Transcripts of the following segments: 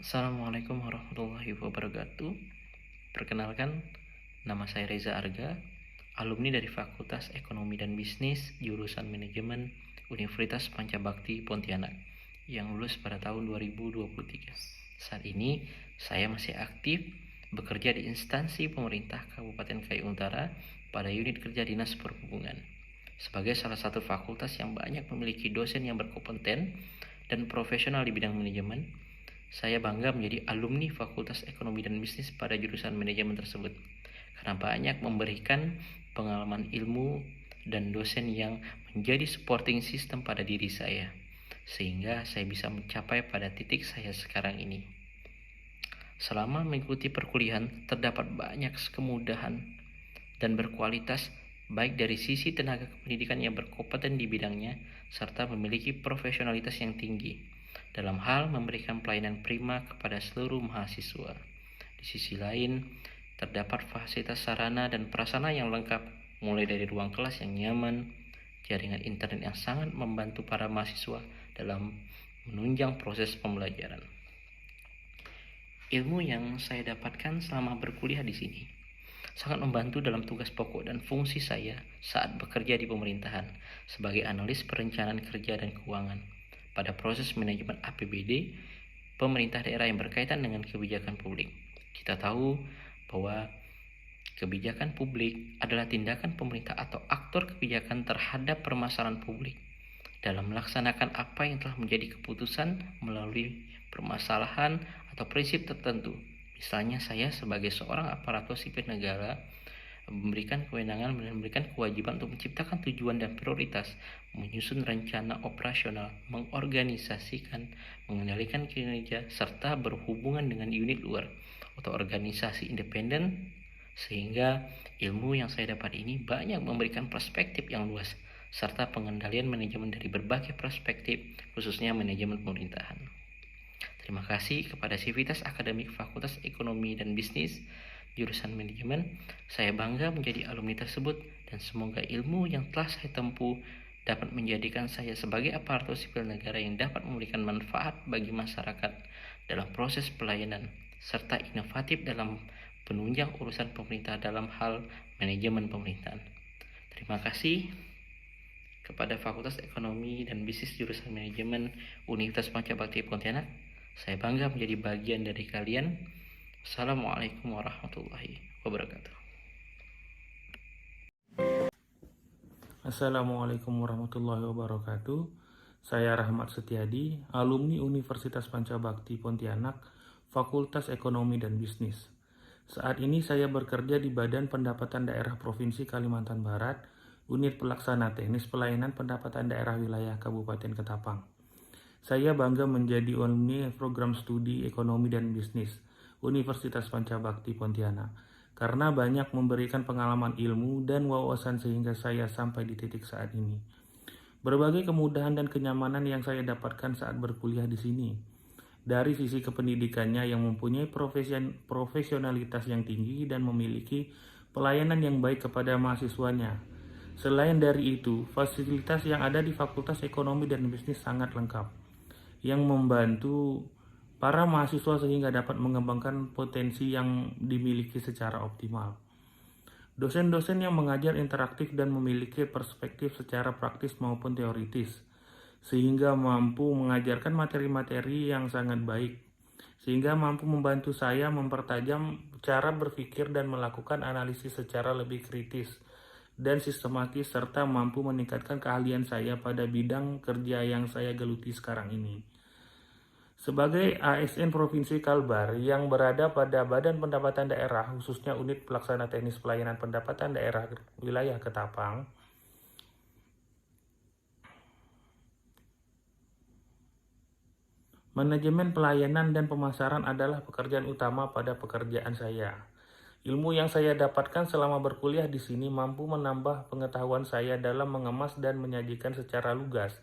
Assalamualaikum warahmatullahi wabarakatuh. Perkenalkan, nama saya Reza Arga, alumni dari Fakultas Ekonomi dan Bisnis, jurusan Manajemen Universitas Pancabakti Pontianak, yang lulus pada tahun 2023. Saat ini, saya masih aktif bekerja di instansi pemerintah Kabupaten Kayong Utara pada unit kerja Dinas Perhubungan. Sebagai salah satu fakultas yang banyak memiliki dosen yang berkompeten dan profesional di bidang manajemen, saya bangga menjadi alumni Fakultas Ekonomi dan Bisnis pada jurusan manajemen tersebut, karena banyak memberikan pengalaman ilmu dan dosen yang menjadi supporting system pada diri saya, sehingga saya bisa mencapai pada titik saya sekarang ini. Selama mengikuti perkuliahan, terdapat banyak kemudahan dan berkualitas baik dari sisi tenaga pendidikan yang berkompeten di bidangnya serta memiliki profesionalitas yang tinggi dalam hal memberikan pelayanan prima kepada seluruh mahasiswa. Di sisi lain, terdapat fasilitas sarana dan prasarana yang lengkap, mulai dari ruang kelas yang nyaman, jaringan internet yang sangat membantu para mahasiswa dalam menunjang proses pembelajaran. Ilmu yang saya dapatkan selama berkuliah di sini sangat membantu dalam tugas pokok dan fungsi saya saat bekerja di pemerintahan sebagai analis perencanaan kerja dan keuangan pada proses manajemen APBD pemerintah daerah yang berkaitan dengan kebijakan publik. Kita tahu bahwa kebijakan publik adalah tindakan pemerintah atau aktor kebijakan terhadap permasalahan publik dalam melaksanakan apa yang telah menjadi keputusan melalui permasalahan atau prinsip tertentu. Misalnya saya sebagai seorang aparatur sipil negara memberikan kewenangan dan memberikan kewajiban untuk menciptakan tujuan dan prioritas, menyusun rencana operasional, mengorganisasikan, mengendalikan kinerja, serta berhubungan dengan unit luar atau organisasi independen, sehingga ilmu yang saya dapat ini banyak memberikan perspektif yang luas serta pengendalian manajemen dari berbagai perspektif, khususnya manajemen pemerintahan. Terima kasih kepada Sivitas Akademik Fakultas Ekonomi dan Bisnis jurusan manajemen. Saya bangga menjadi alumni tersebut dan semoga ilmu yang telah saya tempuh dapat menjadikan saya sebagai aparatur sipil negara yang dapat memberikan manfaat bagi masyarakat dalam proses pelayanan serta inovatif dalam penunjang urusan pemerintah dalam hal manajemen pemerintahan. Terima kasih kepada Fakultas Ekonomi dan Bisnis jurusan Manajemen Universitas Pancabakti Pontianak. Saya bangga menjadi bagian dari kalian. Assalamualaikum warahmatullahi wabarakatuh. Assalamualaikum warahmatullahi wabarakatuh. Saya Rahmat Setiadi, alumni Universitas Pancabakti Pontianak, Fakultas Ekonomi dan Bisnis. Saat ini saya bekerja di Badan Pendapatan Daerah Provinsi Kalimantan Barat, Unit Pelaksana Teknis Pelayanan Pendapatan Daerah Wilayah Kabupaten Ketapang. Saya bangga menjadi alumni program studi Ekonomi dan Bisnis Universitas Pancabakti Pontianak karena banyak memberikan pengalaman ilmu dan wawasan sehingga saya sampai di titik saat ini. Berbagai kemudahan dan kenyamanan yang saya dapatkan saat berkuliah di sini. Dari sisi kependidikannya yang mempunyai profesionalitas yang tinggi dan memiliki pelayanan yang baik kepada mahasiswanya. Selain dari itu, fasilitas yang ada di Fakultas Ekonomi dan Bisnis sangat lengkap, yang membantu para mahasiswa sehingga dapat mengembangkan potensi yang dimiliki secara optimal. Dosen-dosen yang mengajar interaktif dan memiliki perspektif secara praktis maupun teoritis, sehingga mampu mengajarkan materi-materi yang sangat baik, sehingga mampu membantu saya mempertajam cara berpikir dan melakukan analisis secara lebih kritis dan sistematis, serta mampu meningkatkan keahlian saya pada bidang kerja yang saya geluti sekarang ini. Sebagai ASN Provinsi Kalbar yang berada pada Badan Pendapatan Daerah, khususnya Unit Pelaksana Teknis Pelayanan Pendapatan Daerah Wilayah Ketapang, manajemen pelayanan dan pemasaran adalah pekerjaan utama pada pekerjaan saya. Ilmu yang saya dapatkan selama berkuliah di sini mampu menambah pengetahuan saya dalam mengemas dan menyajikan secara lugas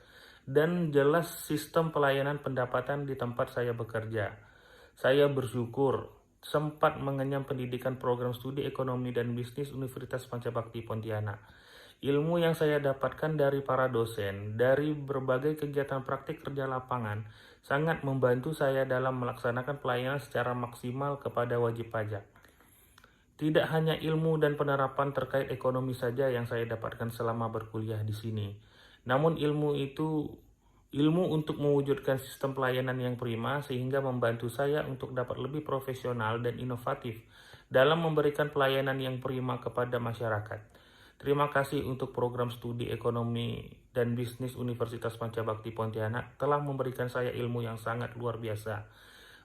dan jelas sistem pelayanan pendapatan di tempat saya bekerja. Saya bersyukur sempat mengenyam pendidikan program studi Ekonomi dan Bisnis Universitas Pancabakti Pontianak Ilmu yang saya dapatkan dari para dosen, dari berbagai kegiatan praktik kerja lapangan, sangat membantu saya dalam melaksanakan pelayanan secara maksimal kepada wajib pajak. Tidak hanya ilmu dan penerapan terkait ekonomi saja yang saya dapatkan selama berkuliah di sini, namun ilmu untuk mewujudkan sistem pelayanan yang prima sehingga membantu saya untuk dapat lebih profesional dan inovatif dalam memberikan pelayanan yang prima kepada masyarakat. Terima kasih untuk program studi ekonomi dan bisnis Universitas Pancabakti Pontianak telah memberikan saya ilmu yang sangat luar biasa.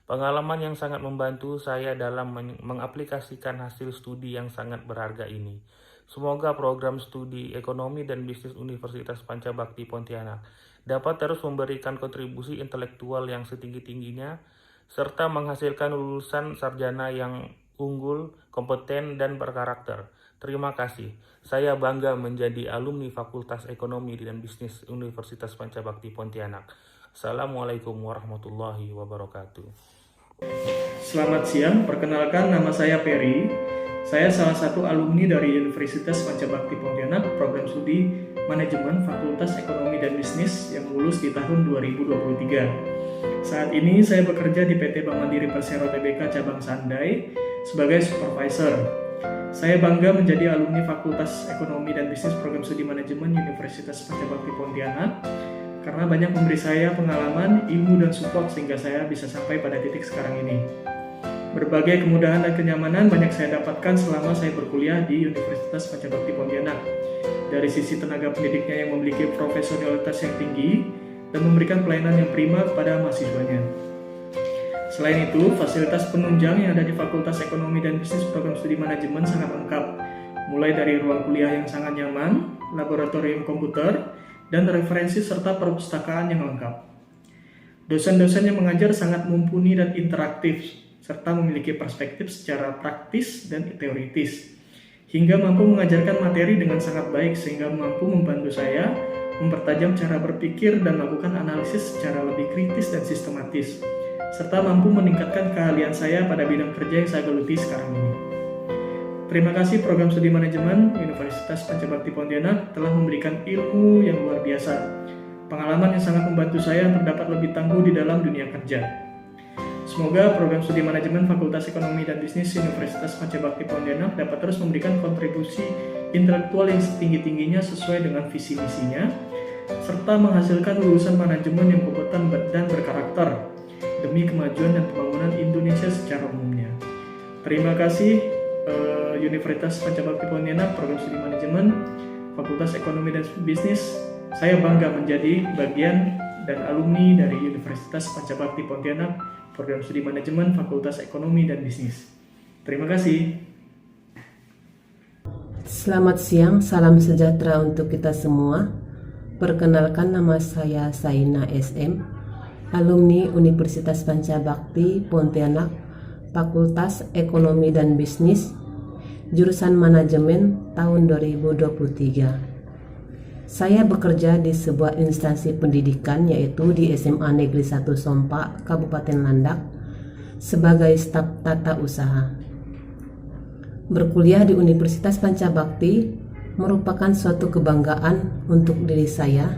Pengalaman yang sangat membantu saya dalam mengaplikasikan hasil studi yang sangat berharga ini. Semoga program studi ekonomi dan bisnis Universitas Pancabakti Pontianak dapat terus memberikan kontribusi intelektual yang setinggi-tingginya, serta menghasilkan lulusan sarjana yang unggul, kompeten, dan berkarakter. Terima kasih. Saya bangga menjadi alumni Fakultas Ekonomi dan Bisnis Universitas Pancabakti Pontianak. Assalamualaikum warahmatullahi wabarakatuh. Selamat siang, perkenalkan nama saya Peri. Saya salah satu alumni dari Universitas Pancabakti Pontianak, program studi Manajemen Fakultas Ekonomi dan Bisnis yang lulus di tahun 2023. Saat ini saya bekerja di PT Bank Mandiri Persero Tbk Cabang Sandai sebagai supervisor. Saya bangga menjadi alumni Fakultas Ekonomi dan Bisnis Program Studi Manajemen Universitas Pancabakti Pontianak karena banyak memberi saya pengalaman, ilmu, dan support sehingga saya bisa sampai pada titik sekarang ini. Berbagai kemudahan dan kenyamanan banyak saya dapatkan selama saya berkuliah di Universitas Pancabakti Pontianak. Dari sisi tenaga pendidiknya yang memiliki profesionalitas yang tinggi dan memberikan pelayanan yang prima kepada mahasiswanya. Selain itu, fasilitas penunjang yang ada di Fakultas Ekonomi dan Bisnis Program Studi Manajemen sangat lengkap, mulai dari ruang kuliah yang sangat nyaman, laboratorium komputer, dan referensi serta perpustakaan yang lengkap. Dosen-dosen yang mengajar sangat mumpuni dan interaktif, serta memiliki perspektif secara praktis dan teoritis, hingga mampu mengajarkan materi dengan sangat baik sehingga mampu membantu saya mempertajam cara berpikir dan melakukan analisis secara lebih kritis dan sistematis, serta mampu meningkatkan keahlian saya pada bidang kerja yang saya geluti sekarang ini. Terima kasih program studi manajemen Universitas Pancabakti Pontianak telah memberikan ilmu yang luar biasa, pengalaman yang sangat membantu saya untuk dapat lebih tangguh di dalam dunia kerja. Semoga program studi manajemen Fakultas Ekonomi dan Bisnis Universitas Pancabakti Pontianak dapat terus memberikan kontribusi intelektual yang setinggi-tingginya sesuai dengan visi misinya, serta menghasilkan lulusan manajemen yang kompeten dan berkarakter demi kemajuan dan pembangunan Indonesia secara umumnya. Terima kasih Universitas Pancabakti Pontianak, program studi manajemen Fakultas Ekonomi dan Bisnis. Saya bangga menjadi bagian dan alumni dari Universitas Pancabakti Pontianak, program studi manajemen Fakultas Ekonomi dan Bisnis. Terima kasih. Selamat siang, salam sejahtera untuk kita semua. Perkenalkan, nama saya Saina SM, alumni Universitas Pancabakti Pontianak, Fakultas Ekonomi dan Bisnis, jurusan Manajemen tahun 2023. Saya bekerja di sebuah instansi pendidikan yaitu di SMA Negeri 1 Sompak, Kabupaten Landak, sebagai staf tata usaha. Berkuliah di Universitas Pancabakti merupakan suatu kebanggaan untuk diri saya,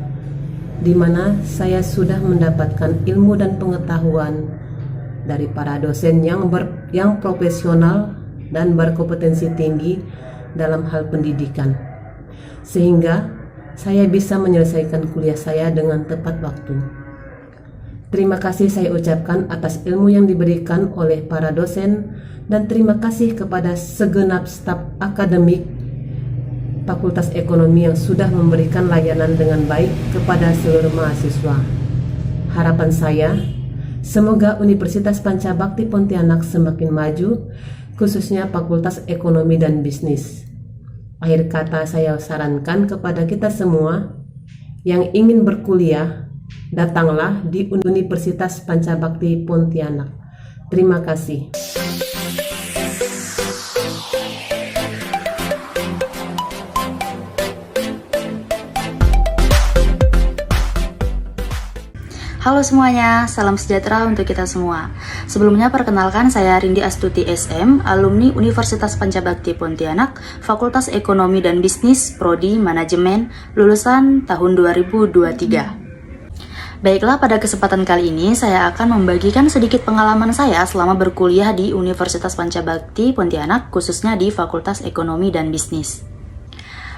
di mana saya sudah mendapatkan ilmu dan pengetahuan dari para dosen yang profesional dan berkompetensi tinggi dalam hal pendidikan, sehingga saya bisa menyelesaikan kuliah saya dengan tepat waktu. Terima kasih saya ucapkan atas ilmu yang diberikan oleh para dosen, dan terima kasih kepada segenap staf akademik Fakultas Ekonomi yang sudah memberikan layanan dengan baik kepada seluruh mahasiswa. Harapan saya, semoga Universitas Pancabakti Pontianak semakin maju, khususnya Fakultas Ekonomi dan Bisnis. Akhir kata, saya sarankan kepada kita semua yang ingin berkuliah, datanglah di Universitas Pancabakti Pontianak. Terima kasih. Halo semuanya, salam sejahtera untuk kita semua. Sebelumnya perkenalkan saya Rindi Astuti SM, alumni Universitas Pancabakti Pontianak, Fakultas Ekonomi dan Bisnis, Prodi Manajemen, lulusan tahun 2023. Baiklah, pada kesempatan kali ini saya akan membagikan sedikit pengalaman saya selama berkuliah di Universitas Pancabakti Pontianak, khususnya di Fakultas Ekonomi dan Bisnis.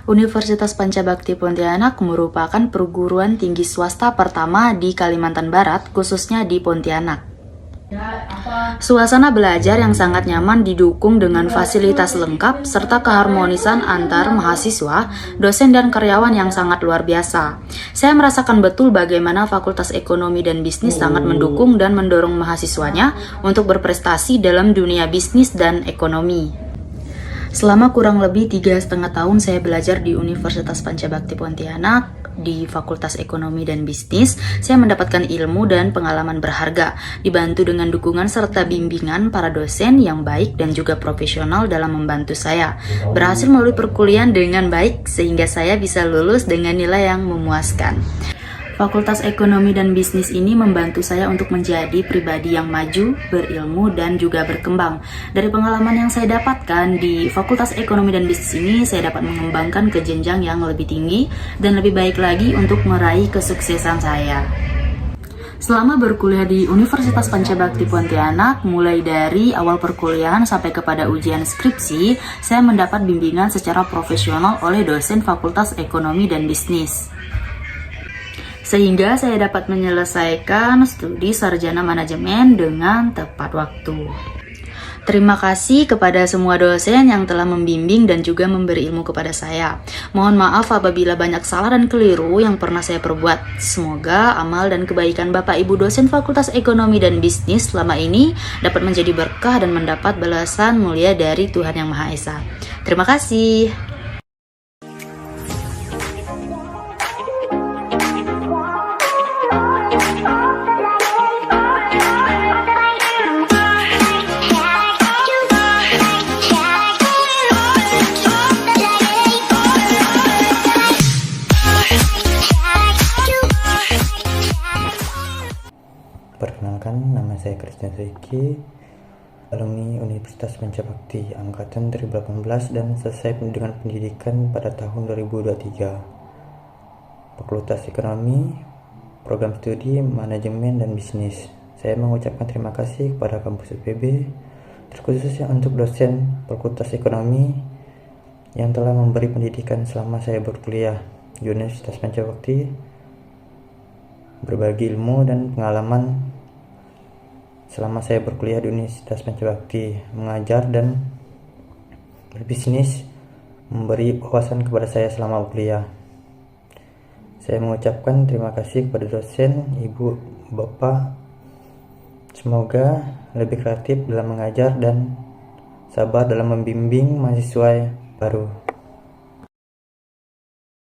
Universitas Pancabakti Pontianak merupakan perguruan tinggi swasta pertama di Kalimantan Barat, khususnya di Pontianak. Suasana belajar yang sangat nyaman didukung dengan fasilitas lengkap serta keharmonisan antar mahasiswa, dosen dan karyawan yang sangat luar biasa. Saya merasakan betul bagaimana Fakultas Ekonomi dan Bisnis sangat mendukung dan mendorong mahasiswanya untuk berprestasi dalam dunia bisnis dan ekonomi. Selama kurang lebih 3,5 tahun saya belajar di Universitas Pancabakti Pontianak di Fakultas Ekonomi dan Bisnis, saya mendapatkan ilmu dan pengalaman berharga, dibantu dengan dukungan serta bimbingan para dosen yang baik dan juga profesional dalam membantu saya berhasil melalui perkuliahan dengan baik sehingga saya bisa lulus dengan nilai yang memuaskan. Fakultas Ekonomi dan Bisnis ini membantu saya untuk menjadi pribadi yang maju, berilmu, dan juga berkembang. Dari pengalaman yang saya dapatkan di Fakultas Ekonomi dan Bisnis ini, saya dapat mengembangkan ke jenjang yang lebih tinggi dan lebih baik lagi untuk meraih kesuksesan saya. Selama berkuliah di Universitas Pancabakti Pontianak, mulai dari awal perkuliahan sampai kepada ujian skripsi, saya mendapat bimbingan secara profesional oleh dosen Fakultas Ekonomi dan Bisnis, sehingga saya dapat menyelesaikan studi sarjana manajemen dengan tepat waktu. Terima kasih kepada semua dosen yang telah membimbing dan juga memberi ilmu kepada saya. Mohon maaf apabila banyak salah dan keliru yang pernah saya perbuat. Semoga amal dan kebaikan Bapak Ibu dosen Fakultas Ekonomi dan Bisnis selama ini dapat menjadi berkah dan mendapat balasan mulia dari Tuhan Yang Maha Esa. Terima kasih. Perkenalkan, nama saya Christian Suiki, alumni Universitas Pancabakti angkatan 2018 dan selesai dengan pendidikan pada tahun 2023. Fakultas Ekonomi, program studi Manajemen dan Bisnis. Saya mengucapkan terima kasih kepada kampus UPB, terkhususnya untuk dosen Fakultas Ekonomi yang telah memberi pendidikan selama saya berkuliah di Universitas Pancabakti, berbagi ilmu dan pengalaman selama saya berkuliah di Universitas Pancabakti, mengajar dan berbisnis, memberi wawasan kepada saya selama kuliah. Saya mengucapkan terima kasih kepada dosen, ibu, bapak. Semoga lebih kreatif dalam mengajar dan sabar dalam membimbing mahasiswa baru.